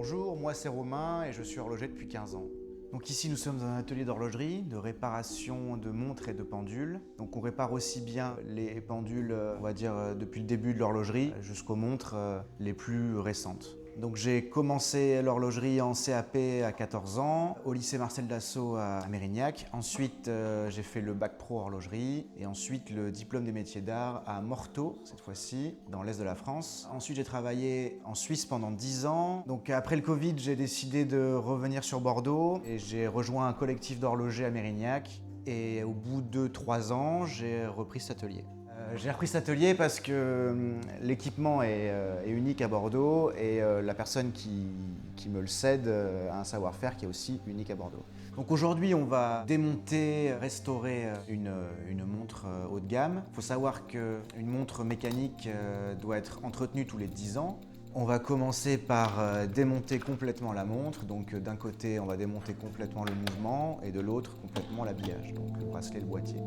Bonjour, moi c'est Romain et je suis horloger depuis 15 ans. Donc ici nous sommes dans un atelier d'horlogerie, de réparation de montres et de pendules. Donc on répare aussi bien les pendules, on va dire depuis le début de l'horlogerie jusqu'aux montres les plus récentes. Donc j'ai commencé l'horlogerie en CAP à 14 ans, au lycée Marcel Dassault à Mérignac. Ensuite j'ai fait le bac pro horlogerie et ensuite le diplôme des métiers d'art à Morteau, cette fois-ci, dans l'est de la France. Ensuite j'ai travaillé en Suisse pendant 10 ans. Donc après le Covid, j'ai décidé de revenir sur Bordeaux et j'ai rejoint un collectif d'horlogers à Mérignac. Et au bout de 3 ans, j'ai repris cet atelier. J'ai repris cet atelier parce que l'équipement est unique à Bordeaux et la personne qui me le cède a un savoir-faire qui est aussi unique à Bordeaux. Donc aujourd'hui, on va démonter, restaurer une montre haut de gamme. Il faut savoir qu'une montre mécanique doit être entretenue tous les 10 ans. On va commencer par démonter complètement la montre. Donc d'un côté, on va démonter complètement le mouvement et de l'autre, complètement l'habillage, donc le bracelet, le boîtier.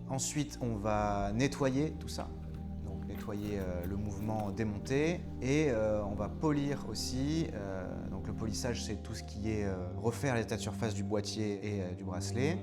Ensuite, on va nettoyer tout ça, donc nettoyer le mouvement démonté et on va polir aussi. Donc le polissage, c'est tout ce qui est refaire l'état de surface du boîtier et du bracelet.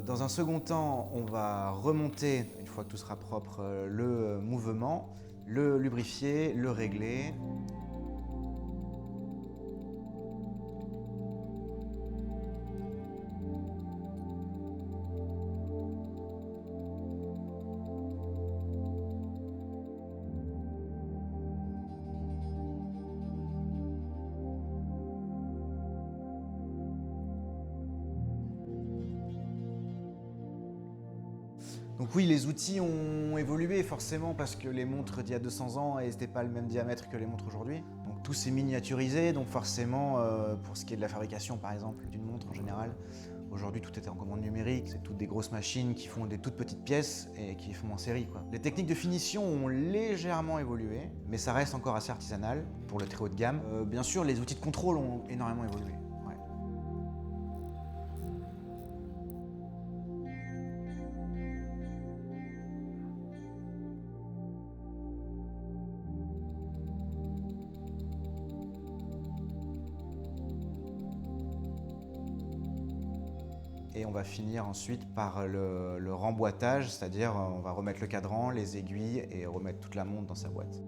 Dans un second temps, on va remonter, une fois que tout sera propre, le mouvement, le lubrifier, le régler. Donc oui, les outils ont évolué forcément parce que les montres d'il y a 200 ans, elles n'étaient pas le même diamètre que les montres aujourd'hui. Donc tout s'est miniaturisé, donc forcément, pour ce qui est de la fabrication par exemple d'une montre en général, aujourd'hui tout est en commande numérique, c'est toutes des grosses machines qui font des toutes petites pièces et qui font en série, quoi. Les techniques de finition ont légèrement évolué, mais ça reste encore assez artisanal pour le très haut de gamme. Bien sûr, les outils de contrôle ont énormément évolué. Ouais. Et on va finir ensuite par le remboîtage, c'est-à-dire on va remettre le cadran, les aiguilles et remettre toute la montre dans sa boîte.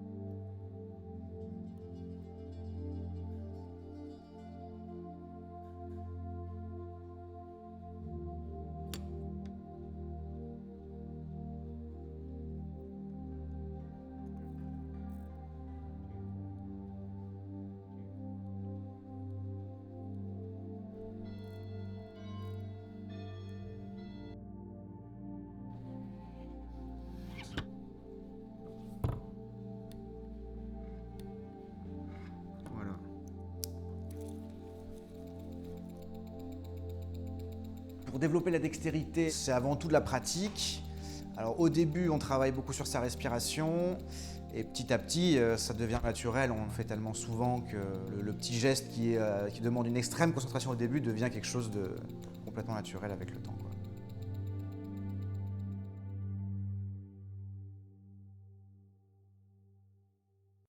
Voilà. Pour développer la dextérité, c'est avant tout de la pratique. Alors au début, on travaille beaucoup sur sa respiration et petit à petit, ça devient naturel. On le fait tellement souvent que le petit geste qui demande une extrême concentration au début devient quelque chose de complètement naturel avec le temps.